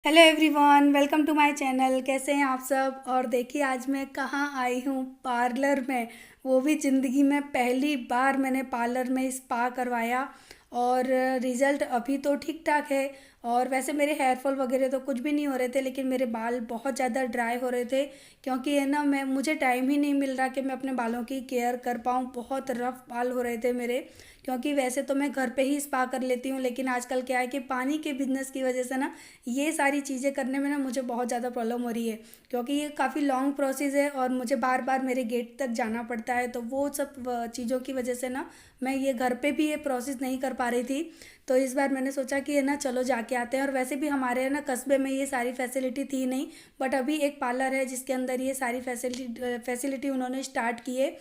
Hello everyone, welcome to my channel. कैसे हैं आप सब। और देखिए आज मैं कहाँ आई हूँ, पार्लर में। वो भी ज़िंदगी में पहली बार मैंने पार्लर में स्पा करवाया। और रिज़ल्ट अभी तो ठीक ठाक है। और वैसे मेरे हेयर फॉल वगैरह तो कुछ भी नहीं हो रहे थे, लेकिन मेरे बाल बहुत ज़्यादा ड्राई हो रहे थे। क्योंकि है ना, मुझे टाइम ही नहीं मिल रहा कि मैं अपने बालों की केयर कर पाऊँ। बहुत रफ बाल हो रहे थे मेरे। क्योंकि वैसे तो मैं घर पे ही स्पा कर लेती हूँ, लेकिन आजकल क्या है कि पानी के बिजनेस की वजह से ना ये सारी चीज़ें करने में ना मुझे बहुत ज़्यादा प्रॉब्लम हो रही है। क्योंकि ये काफ़ी लॉन्ग प्रोसेस है और मुझे बार बार मेरे गेट तक जाना पड़ता है, तो वो सब चीज़ों की वजह से ना मैं ये घर पे भी ये प्रोसेस नहीं कर पा रही थी। तो इस बार मैंने सोचा कि है ना, चलो जाके आते हैं। और वैसे भी हमारे है ना कस्बे में ये सारी फैसिलिटी थी नहीं, बट अभी एक पार्लर है जिसके अंदर ये सारी फैसिलिटी उन्होंने स्टार्ट की है।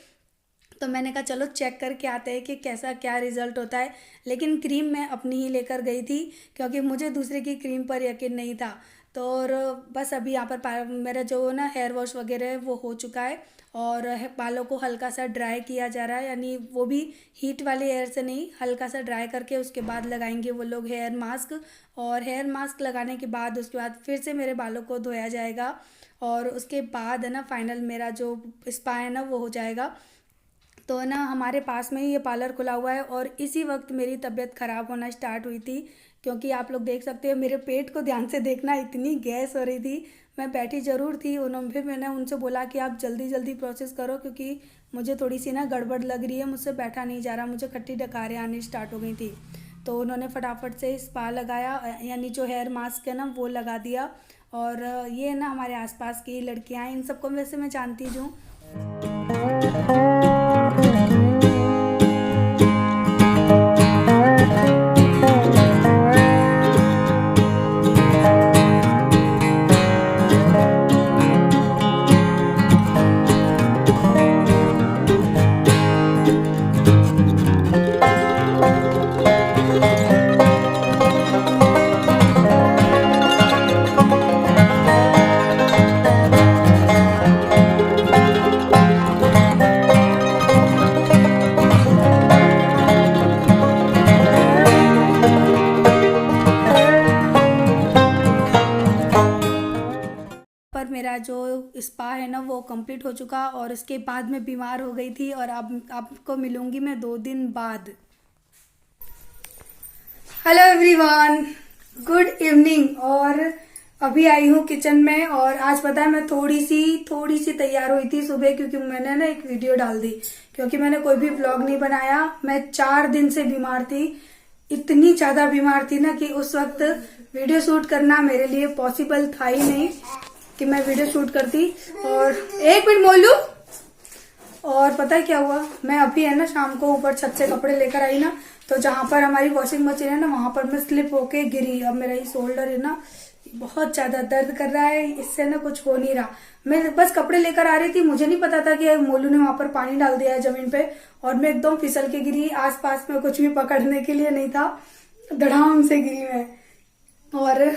तो मैंने कहा चलो चेक करके आते हैं कि कैसा क्या रिज़ल्ट होता है। लेकिन क्रीम मैं अपनी ही लेकर गई थी, क्योंकि मुझे दूसरे की क्रीम पर यकीन नहीं था। तो और बस अभी यहाँ पर मेरा जो ना हेयर वॉश वगैरह है वो हो चुका है। और बालों को हल्का सा ड्राई किया जा रहा है, यानी वो भी हीट वाले एयर से नहीं, हल्का सा ड्राई करके उसके बाद लगाएंगे वो लोग हेयर मास्क। और हेयर मास्क लगाने के बाद उसके बाद फिर से मेरे बालों को धोया जाएगा। और उसके बाद है ना फाइनल मेरा जो स्पा है ना वो हो जाएगा। तो ना हमारे पास में ही ये पार्लर खुला हुआ है, और इसी वक्त मेरी तबीयत ख़राब होना स्टार्ट हुई थी। क्योंकि आप लोग देख सकते हो मेरे पेट को ध्यान से देखना, इतनी गैस हो रही थी। मैं बैठी ज़रूर थी, उन्होंने फिर मैंने उनसे बोला कि आप जल्दी जल्दी प्रोसेस करो, क्योंकि मुझे थोड़ी सी ना गड़बड़ लग रही है, मुझसे बैठा नहीं जा रहा, मुझे खट्टी डकारें आनी स्टार्ट हो गई थी। तो उन्होंने फटाफट से स्पा लगाया, यानी जो हेयर मास्क है ना वो लगा दिया। और ये ना हमारे आसपास की लड़कियां हैं, इन सबको वैसे मैं जानती हूँ। पर मेरा जो स्पा है ना वो कंप्लीट हो चुका, और उसके बाद मैं बीमार हो गई थी। और अब आपको मिलूंगी मैं 2 दिन बाद। Hello everyone, good evening. और अभी आई हूँ किचन में। और आज पता है मैं थोड़ी सी तैयार हुई थी सुबह, क्योंकि मैंने ना एक वीडियो डाल दी। क्योंकि मैंने कोई भी व्लॉग नहीं बनाया, मैं 4 दिन से बीमार थी। इतनी ज्यादा बीमार थी ना कि उस वक्त वीडियो शूट करना मेरे लिए पॉसिबल था ही नहीं कि मैं वीडियो शूट करती। और एक मिनट मोलू। और पता है क्या हुआ, मैं अभी है ना शाम को ऊपर छत से कपड़े लेकर आई ना, तो जहां पर हमारी वॉशिंग मशीन है ना वहां पर मैं स्लिप होके गिरी। अब मेरा ये शोल्डर है ना बहुत ज्यादा दर्द कर रहा है, इससे ना कुछ हो नहीं रहा। मैं बस कपड़े लेकर आ रही थी, मुझे नहीं पता था कि मोलू ने वहां पर पानी डाल दिया है जमीन पे। और मैं एकदम फिसल के गिरी, आसपास में कुछ भी पकड़ने के लिए नहीं था, धड़ाम से गिरी मैं। और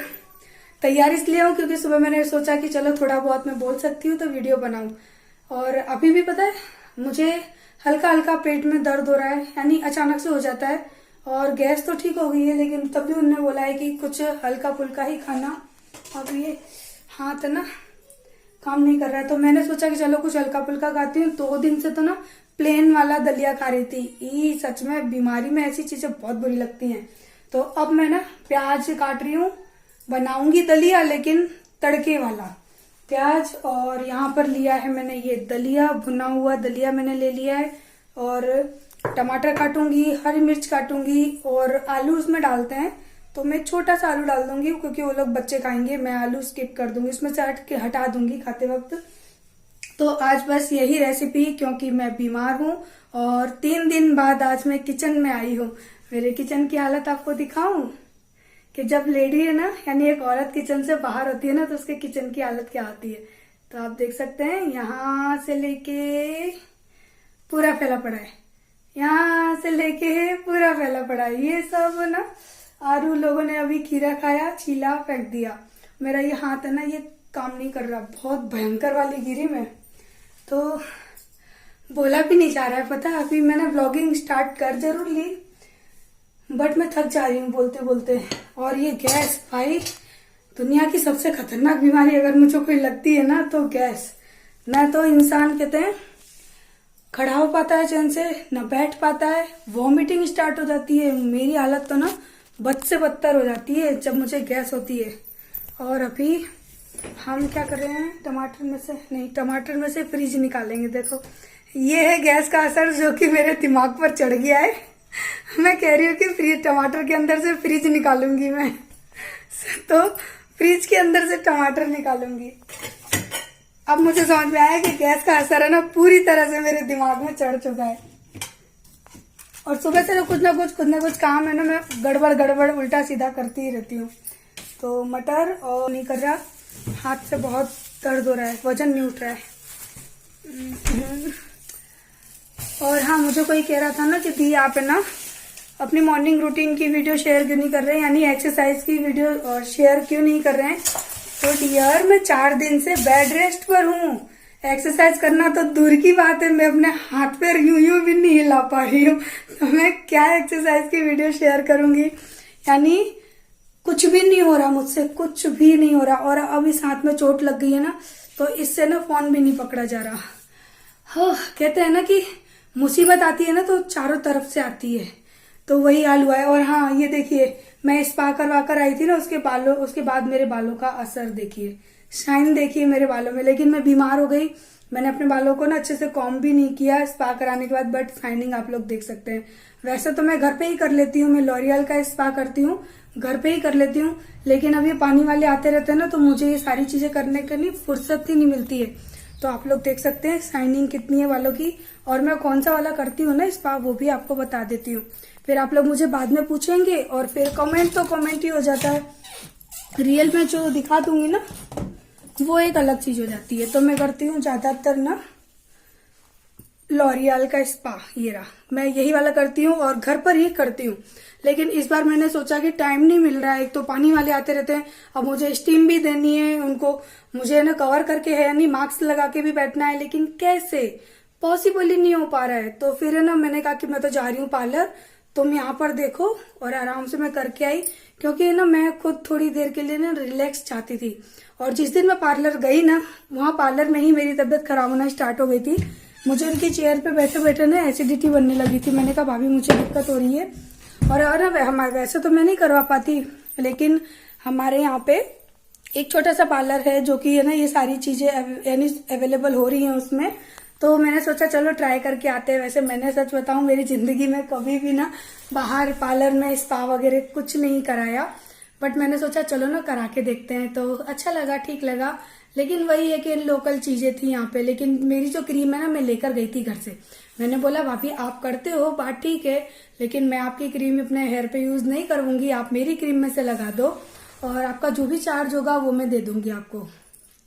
तैयार इसलिए हूँ क्योंकि सुबह मैंने सोचा कि चलो थोड़ा बहुत मैं बोल सकती हूँ तो वीडियो बनाऊं। और अभी भी पता है मुझे हल्का हल्का पेट में दर्द हो रहा है, यानी अचानक से हो जाता है। और गैस तो ठीक हो गई है, लेकिन तब भी उन्होंने बोला है कि कुछ हल्का फुल्का ही खाना। अब ये हाथ ना काम नहीं कर रहा है, तो मैंने सोचा कि चलो कुछ हल्का फुल्का खाती हूँ। 2 दिन से तो ना प्लेन वाला दलिया खा रही थी। ई सच में बीमारी में ऐसी चीजें बहुत बुरी लगती हैं। तो अब मैं ना प्याज काट रही हूँ, बनाऊंगी दलिया लेकिन तड़के वाला प्याज। और यहाँ पर लिया है मैंने ये दलिया, भुना हुआ दलिया मैंने ले लिया है। और टमाटर काटूंगी, हरी मिर्च काटूंगी, और आलू उसमें डालते हैं तो मैं छोटा सा आलू डाल दूंगी, क्योंकि वो लोग बच्चे खाएंगे। मैं आलू स्किप कर दूंगी, उसमें से हटा दूंगी खाते वक्त। तो आज बस यही रेसिपी, क्योंकि मैं बीमार हूँ। और 3 दिन बाद आज मैं किचन में आई हूँ। मेरे किचन की हालत आपको दिखाऊं कि जब लेडी है ना, यानी एक औरत किचन से बाहर होती है ना, तो उसके किचन की हालत क्या होती है। तो आप देख सकते हैं, यहाँ से लेके पूरा फैला पड़ा है, यहाँ से लेके पूरा फैला पड़ा है। ये सब ना आरू लोगों ने अभी खीरा खाया, छीला, फेंक दिया। मेरा ये हाथ है ना ये काम नहीं कर रहा, बहुत भयंकर वाली गिरी मैं तो बोला भी नहीं जा रहा है। पता है अभी मैंने ब्लॉगिंग स्टार्ट कर जरूर ली, बट मैं थक जा रही हूँ बोलते बोलते। और ये गैस भाई दुनिया की सबसे खतरनाक बीमारी अगर मुझे कोई लगती है ना तो गैस। न तो इंसान कहते हैं खड़ा हो पाता है चैन से, न बैठ पाता है, वॉमिटिंग स्टार्ट हो जाती है। मेरी हालत तो ना बद से बदतर हो जाती है जब मुझे गैस होती है। और अभी हम क्या कर रहे हैं, टमाटर में से फ्रिज निकालेंगे। देखो ये है गैस का असर जो कि मेरे दिमाग पर चढ़ गया है। मैं कह रही हूँ कि फ्रिज, टमाटर के अंदर से फ्रिज निकालूंगी मैं। तो फ्रिज के अंदर से टमाटर निकालूंगी। अब मुझे समझ में आया कि गैस का असर है ना पूरी तरह से मेरे दिमाग में चढ़ चुका है। और सुबह से कुछ ना कुछ काम है ना, मैं गड़बड़ उल्टा सीधा करती ही रहती हूँ। तो मटर और नहीं कर रहा, हाथ से बहुत दर्द हो रहा है, वजन नहीं उठ रहा है। और हाँ, मुझे कोई कह रहा था ना कि दी आप है ना अपनी मॉर्निंग रूटीन की वीडियो शेयर क्यों नहीं कर रहे हैं, यानी एक्सरसाइज की वीडियो शेयर क्यों नहीं कर रहे हैं। तो डियर, मैं 4 दिन से बेड रेस्ट पर हूँ। एक्सरसाइज करना तो दूर की बात है, मैं अपने हाथ पैर यूं भी नहीं हिला पा रही हूँ। तो मैं क्या एक्सरसाइज की वीडियो शेयर करूंगी। यानी कुछ भी नहीं हो रहा मुझसे, कुछ भी नहीं हो रहा। और अब इस हाथ में चोट लग गई है ना, तो इससे ना फोन भी नहीं पकड़ा जा रहा। हाँ, कहते हैं ना कि मुसीबत आती है ना तो चारों तरफ से आती है, तो वही हाल हुआ है। और हाँ, ये देखिए, मैं स्पा करवा कर आई थी ना, उसके बाद मेरे बालों का असर देखिए, शाइन देखिए मेरे बालों में। लेकिन मैं बीमार हो गई, मैंने अपने बालों को ना अच्छे से कॉम्ब भी नहीं किया स्पा कराने के बाद, बट शाइनिंग आप लोग देख सकते हैं। वैसे तो मैं घर पे ही कर लेती हूँ, मैं लॉरियल का स्पा करती हूँ, घर पे ही कर लेती हूँ। लेकिन अब ये पानी वाले आते रहते हैं ना, तो मुझे ये सारी चीजें करने के लिए फुर्सत ही नहीं मिलती है। तो आप लोग देख सकते हैं शाइनिंग कितनी है बालों की। और मैं कौन सा वाला करती हूँ ना स्पा, वो भी आपको बता देती हूँ। फिर आप लोग मुझे बाद में पूछेंगे और फिर कमेंट तो कमेंट ही हो जाता है। रियल में जो दिखा दूंगी ना वो एक अलग चीज हो जाती है। तो मैं करती हूँ ज्यादातर ना लॉरियल का स्पा, ये रहा, मैं यही वाला करती हूँ और घर पर ही करती हूँ। लेकिन इस बार मैंने सोचा कि टाइम नहीं मिल रहा है, एक तो पानी वाले आते रहते हैं, अब मुझे स्टीम भी देनी है उनको, मुझे ना कवर करके है यानी मास्क लगा के भी बैठना है, लेकिन कैसे पॉसिबल ही नहीं हो पा रहा है। तो फिर है ना मैंने कहा कि मैं तो जा रही हूँ पार्लर, तुम यहाँ पर देखो। और आराम से मैं करके आई, क्योंकि ना मैं खुद थोड़ी देर के लिए ना रिलैक्स चाहती थी। और जिस दिन मैं पार्लर गई ना, वहां पार्लर में ही मेरी तबीयत खराब होना स्टार्ट हो गई थी। मुझे उनकी चेयर पे बैठे बैठे ना एसिडिटी बनने लगी थी। मैंने कहा भाभी मुझे दिक्कत हो रही है। और हमारे वैसे तो मैं नहीं करवा पाती, लेकिन हमारे यहाँ पे एक छोटा सा पार्लर है जो कि है ना ये सारी चीजें यानी अवेलेबल हो रही हैं उसमें। तो मैंने सोचा चलो ट्राई करके आते हैं। वैसे मैंने सच बताऊं, मेरी जिंदगी में कभी भी ना बाहर पार्लर में स्पा वगैरह कुछ नहीं कराया, बट मैंने सोचा चलो ना करा के देखते हैं। तो अच्छा लगा, ठीक लगा। लेकिन वही है कि लोकल चीजें थी यहाँ पे। लेकिन मेरी जो क्रीम है ना मैं लेकर गई थी घर से। मैंने बोला भाभी आप करते हो बात ठीक है, लेकिन मैं आपकी क्रीम अपने हेयर पे यूज नहीं करूंगी, आप मेरी क्रीम में से लगा दो और आपका जो भी चार्ज होगा वो मैं दे दूंगी आपको।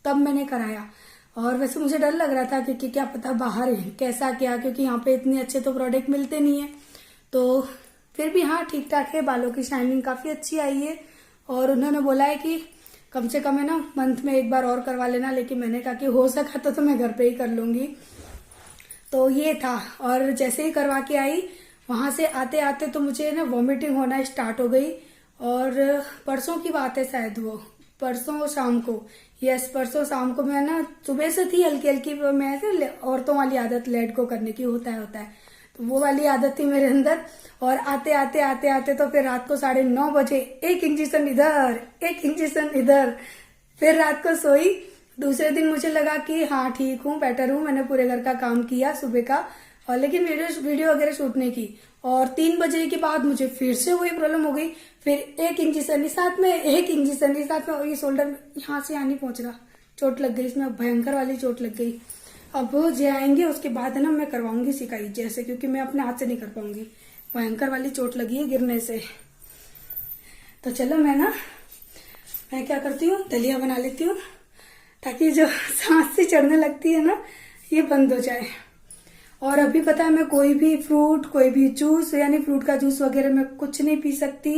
तब मैंने कराया। और वैसे मुझे डर लग रहा था क्योंकि क्या पता बाहर कैसा क्या, क्योंकि यहाँ पे इतने अच्छे तो प्रोडक्ट मिलते नहीं है। तो फिर भी हाँ ठीक ठाक है, बालों की शाइनिंग काफी अच्छी आई है। और उन्होंने बोला है कि कम से कम है ना मंथ में एक बार और करवा लेना, लेकिन मैंने कहा कि हो सका तो मैं घर पे ही कर लूंगी। तो ये था। और जैसे ही करवा के आई, वहां से आते आते तो मुझे ना वॉमिटिंग होना स्टार्ट हो गई। और परसों की बात है शायद, वो परसों शाम को, यस परसों शाम को, मैं ना सुबह से थी हल्की हल्की, मैं औरतों वाली आदत लेट को करने की होता है, तो वो वाली आदत थी मेरे अंदर। और आते आते तो फिर रात को 9:30 बजे एक इंजेक्शन इधर, एक इंजेक्शन इधर। फिर रात को सोई। दूसरे दिन मुझे लगा कि हाँ ठीक हूँ, बेटर हूँ, मैंने पूरे घर का काम किया सुबह का, और लेकिन वीडियो वगैरह शूट नहीं की। और 3 बजे के बाद मुझे फिर से वही प्रॉब्लम हो गई। फिर एक इंजेक्शन साथ में, एक इंजेक्शन साथ में, और ये शोल्डर यहाँ से यहाँ नहीं पहुंच रहा, चोट लग गई इसमें, भयंकर वाली चोट लग गई। अब जो आएंगे उसके बाद है ना मैं करवाऊंगी सिकाई जैसे, क्योंकि मैं अपने हाथ से नहीं कर पाऊंगी, भयंकर वाली चोट लगी है गिरने से। तो चलो मैं क्या करती हूँ, दलिया बना लेती हूँ, ताकि जो सांस से चढ़ने लगती है ना ये बंद हो जाए। और अभी पता है मैं कोई भी फ्रूट, कोई भी जूस, यानी फ्रूट का जूस वगैरह मैं कुछ नहीं पी सकती।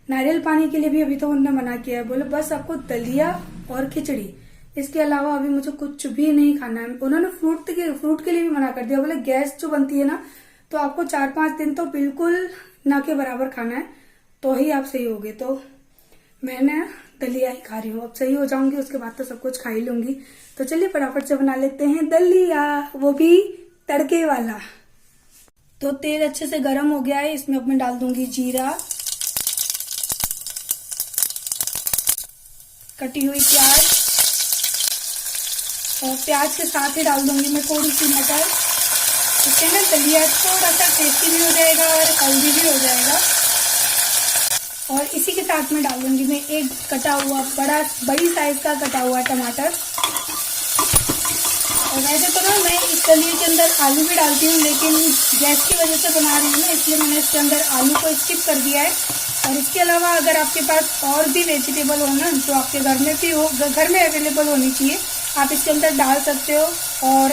नारियल पानी के लिए भी अभी तो उन्होंने मना किया है, बोले बस आपको दलिया और खिचड़ी, इसके अलावा अभी मुझे कुछ भी नहीं खाना है। उन्होंने फ्रूट के लिए भी मना कर दिया, बोले गैस जो बनती है ना, तो आपको 4-5 दिन तो बिल्कुल ना के बराबर खाना है, तो ही आप सही होगे। तो मैंने दलिया ही खा रही हूँ। अब सही हो जाऊंगी उसके बाद तो सब कुछ खा ही लूंगी। तो चलिए फटाफट से बना लेते हैं दलिया, वो भी तड़के वाला। तो तेल अच्छे से गर्म हो गया है, इसमें अब मैं डाल दूंगी जीरा, कटी हुई प्याज, और प्याज के साथ ही डाल दूंगी मैं थोड़ी सी मटर। इससे ना दलिया थोड़ा सा टेस्टी भी हो जाएगा और हेल्दी भी हो जाएगा। और इसी के साथ में डाल दूंगी मैं एक कटा हुआ बड़ी साइज का कटा हुआ टमाटर। और वैसे तो ना मैं इस दलिए के अंदर आलू भी डालती हूँ, लेकिन गैस की वजह से बना रही हूँ ना, इसलिए मैंने इसके अंदर आलू को स्किप कर दिया है। और इसके अलावा अगर आपके पास और भी वेजिटेबल हो ना, जो आपके घर में भी हो, घर में अवेलेबल होनी चाहिए, आप इसके अंदर डाल सकते हो। और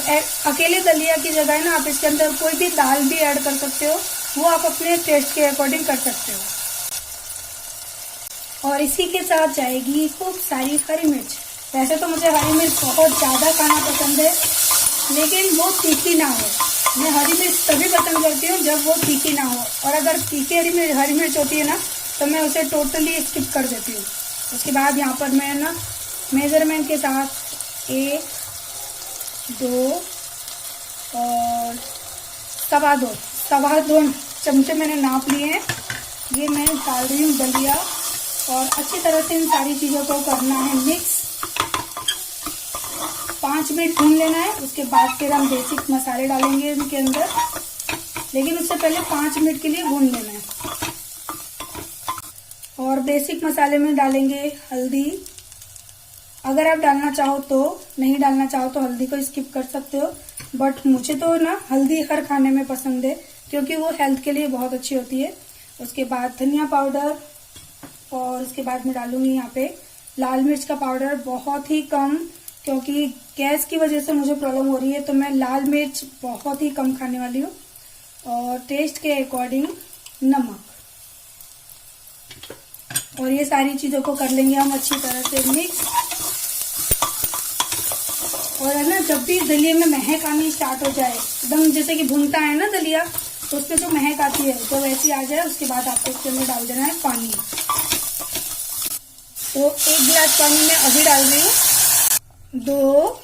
अकेले दलिया की जगह ना आप इसके अंदर कोई भी दाल भी ऐड कर सकते हो, वो आप अपने टेस्ट के अकॉर्डिंग कर सकते हो। और इसी के साथ जाएगी खूब सारी हरी मिर्च। वैसे तो मुझे हरी मिर्च बहुत ज़्यादा खाना पसंद है, लेकिन वो तीखी ना हो। मैं हरी मिर्च तभी पसंद करती हूँ जब वो तीखी ना हो, और अगर तीखी हरी मिर्च होती है ना तो मैं उसे टोटली स्किप कर देती हूँ। उसके बाद यहाँ पर मैं ना मेजरमेंट के साथ 1, 2 और सवा दो चमचे मैंने नाप लिए हैं। ये मैं डाल रही हूँ दलिया, और अच्छी तरह से इन सारी चीज़ों को करना है मिक्स। 5 मिनट भून लेना है, उसके बाद फिर हम बेसिक मसाले डालेंगे इनके अंदर, लेकिन उससे पहले 5 मिनट के लिए भून लेना है। और बेसिक मसाले में डालेंगे हल्दी, अगर आप डालना चाहो तो, नहीं डालना चाहो तो हल्दी को स्किप कर सकते हो, बट मुझे तो ना हल्दी हर खाने में पसंद है क्योंकि वो हेल्थ के लिए बहुत अच्छी होती है। उसके बाद धनिया पाउडर, और उसके बाद मैं डालूंगी यहाँ पे लाल मिर्च का पाउडर, बहुत ही कम, क्योंकि गैस की वजह से मुझे प्रॉब्लम हो रही है, तो मैं लाल मिर्च बहुत ही कम खाने वाली हूँ। और टेस्ट के अकॉर्डिंग नमक, और ये सारी चीजों को कर लेंगे हम अच्छी तरह से मिक्स। और है ना, जब भी दलिये में महक आनी स्टार्ट हो जाए, एकदम जैसे कि भुनता है ना दलिया, तो उसमें जो महक आती है तो वैसी आ जाए, उसके बाद आपको इसके अंदर डाल देना है पानी। तो 1 गिलास पानी मैं अभी डाल रही हूँ, 2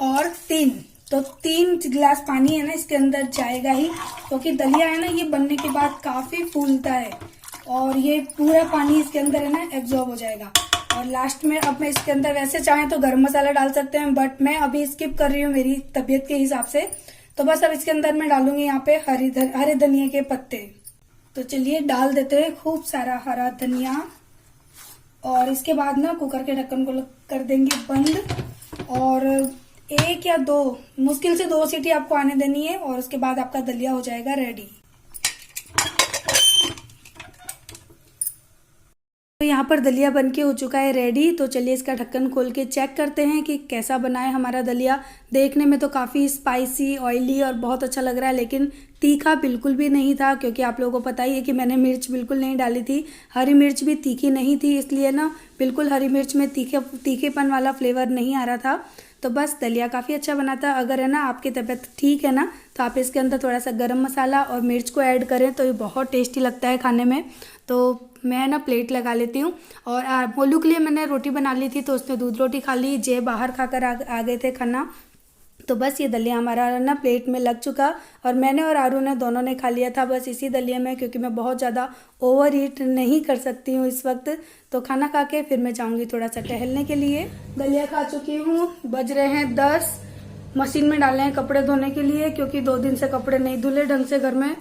और 3, तो 3 गिलास पानी है ना इसके अंदर जाएगा ही, क्योंकि दलिया है ना ये बनने के बाद काफी फूलता है, और ये पूरा पानी इसके अंदर है ना एब्जॉर्ब हो जाएगा। और लास्ट में अब मैं इसके अंदर वैसे चाहें तो गरम मसाला डाल सकते हैं, बट मैं अभी स्किप कर रही हूँ मेरी तबीयत के हिसाब से। तो बस अब इसके अंदर मैं डालूंगी यहाँ पे हरे धनिया के पत्ते। तो चलिए डाल देते हैं खूब सारा हरा धनिया, और इसके बाद ना कुकर के ढक्कन को कर देंगे बंद, और 1 या 2, मुश्किल से 2 सीटी आपको आने देनी है, और उसके बाद आपका दलिया हो जाएगा रेडी। तो यहाँ पर दलिया बनके हो चुका है रेडी। तो चलिए इसका ढक्कन खोल के चेक करते हैं कि कैसा बना है हमारा दलिया। देखने में तो काफ़ी स्पाइसी, ऑयली और बहुत अच्छा लग रहा है, लेकिन तीखा बिल्कुल भी नहीं था, क्योंकि आप लोगों को पता ही है कि मैंने मिर्च बिल्कुल नहीं डाली थी। हरी मिर्च भी तीखी नहीं थी, इसलिए ना बिल्कुल हरी मिर्च में तीखेपन वाला फ्लेवर नहीं आ रहा था। तो बस दलिया काफ़ी अच्छा बना था। अगर है ना आपकी तबीयत ठीक है ना, तो आप इसके अंदर थोड़ा सा गरम मसाला और मिर्च को ऐड करें तो ये बहुत टेस्टी लगता है खाने में। तो मैं ना प्लेट लगा लेती हूँ। और मोलू के लिए मैंने रोटी बना ली थी, तो उसने दूध रोटी खा ली, जे बाहर खाकर आ गए थे खाना। तो बस ये दलिया हमारा ना प्लेट में लग चुका, और मैंने और आरू ने दोनों ने खा लिया था बस इसी दलिया में, क्योंकि मैं बहुत ज़्यादा ओवर ईट नहीं कर सकती हूँ इस वक्त। तो खाना खा के फिर मैं जाऊँगी थोड़ा सा टहलने के लिए। दलिया खा चुकी हूँ, बज रहे हैं 10। मशीन में डाले हैं कपड़े धोने के लिए, क्योंकि 2 दिन से कपड़े नहीं धुले ढंग से घर में,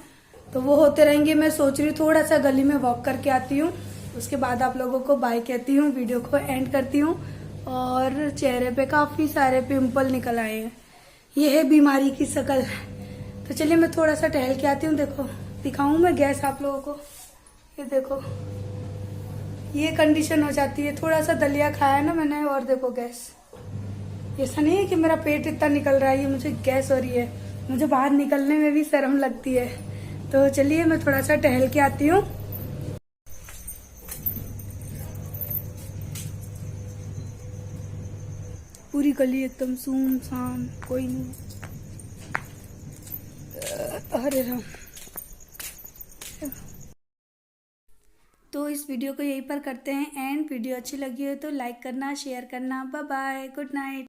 तो वो होते रहेंगे। मैं सोच रही हूँ थोड़ा सा गली में वॉक करके आती हूँ, उसके बाद आप लोगों को बाय कहती हूँ, वीडियो को एंड करती हूँ। और चेहरे पे काफ़ी सारे पिंपल निकल आए हैं, ये है बीमारी की शक्ल। तो चलिए मैं थोड़ा सा टहल के आती हूँ। देखो दिखाऊं मैं गैस आप लोगों को, ये देखो ये कंडीशन हो जाती है। थोड़ा सा दलिया खाया ना मैंने, और देखो गैस। ऐसा नहीं है कि मेरा पेट इतना निकल रहा है, ये मुझे गैस हो रही है, मुझे बाहर निकलने में भी शर्म लगती है। तो चलिए मैं थोड़ा सा टहल के आती हूँ। पूरी गली एकदम सुनसान, कोई नहीं। अरे राम। तो इस इस वीडियो को यहीं पर करते हैं एंड वीडियो अच्छी लगी हो तो लाइक करना, शेयर करना। Bye bye, good night.